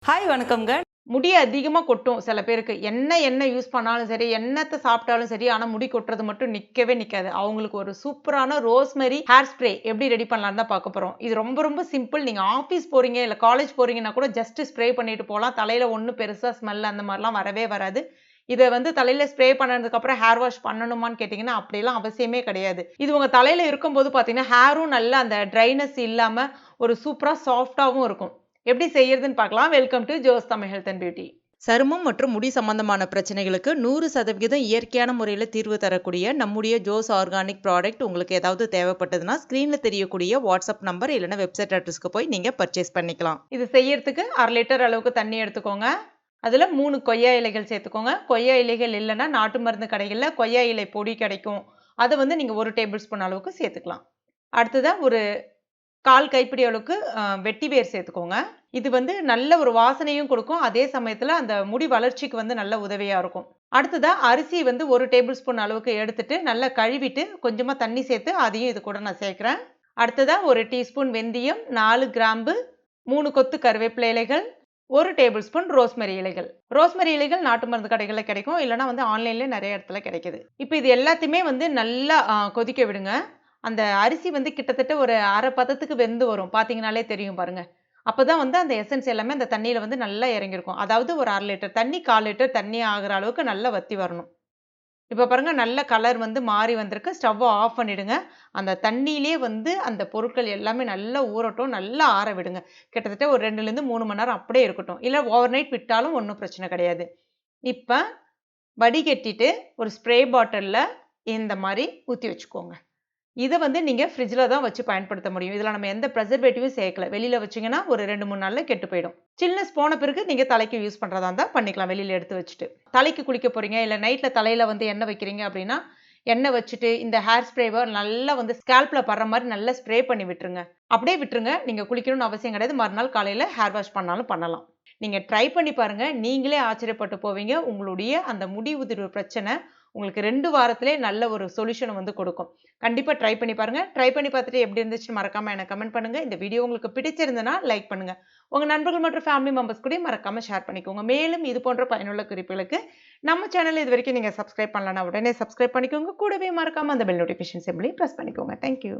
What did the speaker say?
Hi வணக்கம்ங்க. முடி அதிகமா கொட்டும் சில பேருக்கு. எண்ணெய் யூஸ் பண்ணாலும் சரி, எண்ணத்த சாப்பிட்டாலும் சரி, ஆனா முடி கொட்டுறது மட்டும் நிக்கவே நிக்காது. அவங்களுக்கு ஒரு சூப்பரான ரோஸ்மெரி ஹேர் ஸ்ப்ரே எப்படி ரெடி பண்ணலான்னு தான் பார்க்க போறோம். இது ரொம்ப ரொம்ப சிம்பிள். நீங்க ஆஃபீஸ் போறீங்க, இல்ல காலேஜ் போறீங்கன்னா கூட ஜஸ்ட் ஸ்ப்ரே பண்ணிட்டு போலாம். தலையில ஒண்ணும் பெருசா ஸ்மெல் அந்த மாரிலாம் வரவே வராது. இத வந்து தலையில ஸ்ப்ரே பண்ணதுக்கு அப்புறம் ஹேர் வாஷ் பண்ணணுமான்னு கேட்டீங்கன்னா, அப்படியெல்லாம் அவசியமே கிடையாது. இது உங்க தலையில இருக்கும்போது பார்த்தீங்கன்னா, ஹேரும் நல்ல அந்த ட்ரைனஸ் இல்லாம ஒரு சூப்பரா சாஃப்ட்டாவும் இருக்கும். எப்படி செய்யறதுன்னு பார்க்கலாம். வெல்கம் டு ஜோஸ் தமிழ் ஹெல்த் அண்ட் பியூட்டி. சருமம் மற்றும் முடி சம்பந்தமான பிரச்சனைகளுக்கு 100% இயற்கையான முறையில் தீர்வு தரக்கூடிய நம்முடைய ஜோஸ் ஆர்கானிக் ப்ராடக்ட் உங்களுக்கு ஏதாவது தேவைப்பட்டதுன்னா ஸ்க்ரீன்ல தெரியக்கூடிய வாட்ஸ்அப் நம்பர் இல்லைன்னா வெப்சைட் அட்ரஸ்க்கு போய் நீங்க பர்ச்சேஸ் பண்ணிக்கலாம். இது செய்யறதுக்கு 1/2 லிட்டர் அளவுக்கு தண்ணி எடுத்துக்கோங்க. அதுல 3 கொய்யா இலைகள் சேர்த்துக்கோங்க. கொய்யா இலைகள் இல்லைன்னா நாட்டு மருந்து கடைகளில் கொய்யா இலை பொடி கிடைக்கும். அதை வந்து நீங்க 1 டேபிள் ஸ்பூன் அளவுக்கு சேர்த்துக்கலாம். அடுத்ததா ஒரு 1/4 கைப்பிடி அளவுக்கு வெட்டி வேர் சேர்த்துக்கோங்க. இது வந்து நல்ல ஒரு வாசனையும் கொடுக்கும். அதே சமயத்துல அந்த முடி வளர்ச்சிக்கு வந்து நல்ல உதவியா இருக்கும். அடுத்ததா அரிசி வந்து 1 டேபிள் ஸ்பூன் அளவுக்கு எடுத்துட்டு நல்லா கழுவிட்டு கொஞ்சமா தண்ணி சேர்த்து அதையும் இது கூட நான் சேர்க்கிறேன். அடுத்ததா 1 டீஸ்பூன் வெந்தயம், 4 கிராம்பு, 3 கொத்து கருவேப்பிலை இலைகள், 1 டேபிள் ஸ்பூன் ரோஸ்மெரி இலைகள். ரோஸ்மெரி இலைகள் நாட்டு மருந்து கடைகள்ல கிடைக்கும். இல்லைன்னா வந்து ஆன்லைன்ல நிறைய இடத்துல கிடைக்குது. இப்போ இது எல்லாத்தையுமே வந்து நல்லா கொதிக்க விடுங்க. அந்த அரிசி வந்து கிட்டத்தட்ட ஒரு 1/2 பதத்துக்கு வெந்து வரும். பார்த்தீங்கனாலே தெரியும் பாருங்க. அப்பதான் வந்து அந்த எசன்ஸ் எல்லாமே அந்த தண்ணீல வந்து நல்லா இறங்கியிருக்கும். அதாவது ஒரு 1/2 லிட்டர் தண்ணி, 1/4 லிட்டர் தண்ணி ஆகுற அளவுக்கு நல்லா வத்தி வரணும். இப்ப பாருங்க நல்ல கலர் வந்து மாறி வந்திருக்கு. ஸ்டவ்வ ஆஃப் பண்ணிடுங்க. அந்த தண்ணீயிலே வந்து அந்த பொருட்கள் எல்லாமே நல்லா ஊறட்டும். நல்லா ஆற விடுங்க. கிட்டத்தட்ட ஒரு 2லேருந்து 3 மணி நேரம் அப்படியே இருக்கட்டும். இல்ல ஓவர் நைட் விட்டாலும் ஒண்ணும் பிரச்சனை கிடையாது. இப்ப வடிகட்டிட்டு ஒரு ஸ்ப்ரே பாட்டில்ல இந்த மாரி ஊத்தி வச்சுக்கோங்க. இத வந்து நீங்க ஃப்ரிட்ஜ்ல தான் வச்சு பயன்படுத்த முடியும். இதுல நம்ம எந்த பிரிசர்வேட்டிவும் சேர்க்கல. வெளியில வச்சீங்கன்னா ஒரு 2, 3 நாள்ல கெட்டு போயிடும். சில்னஸ் போன பிறகு நீங்க தலைக்கு யூஸ் பண்றதா இருந்தா பண்ணிக்கலாம். வெளியில எடுத்து வச்சுட்டு. தலைக்கு குளிக்க போறீங்க, இல்ல நைட்ல தலையில வந்து எண்ணெய் வைக்கிறீங்க அப்படின்னா, எண்ணெய் வச்சுட்டு இந்த ஹேர் ஸ்ப்ரேவ நல்லா வந்து ஸ்கேல்ப்ல படுற மாரி நல்லா ஸ்ப்ரே பண்ணி விட்டுருங்க. அப்படியே விட்டுருங்க. நீங்க குளிக்கணும்னு அவசியம் கிடையாது. மறுநாள் காலையில ஹேர் வாஷ் பண்ணாலும் பண்ணலாம். நீங்க ட்ரை பண்ணி பாருங்க. நீங்களே ஆச்சரியப்பட்டு போவீங்க. உங்களுடைய அந்த முடி உதிர்வு பிரச்சனை உங்களுக்கு 2 வாரத்திலே நல்ல ஒரு சொல்யூஷன் வந்து கொடுக்கும். கண்டிப்பா ட்ரை பண்ணி பாருங்க. ட்ரை பண்ணி பார்த்துட்டு எப்படி இருந்துச்சுன்னு மறக்காம எனக்கு கமெண்ட் பண்ணுங்க. இந்த வீடியோ உங்களுக்கு பிடிச்சிருந்ததுன்னா லைக் பண்ணுங்க. உங்க நண்பர்கள் மற்றும் ஃபேமிலி மெம்பர்ஸ் கூடயும் மறக்காம ஷேர் பண்ணிக்கோங்க. மேலும் இது போன்ற பயனுள்ள குறிப்புகளுக்கு நம்ம சேனல் இதுவரைக்கும் நீங்க சப்ஸ்கிரைப் பண்ணலன்னா உடனே சப்ஸ்கிரைப் பண்ணிக்கோங்க. கூடவே மறக்காம அந்த பெல் நோட்டிஃபிகேஷன் சிம்பலையும் பிரஸ் பண்ணிக்கோங்க. Thank you.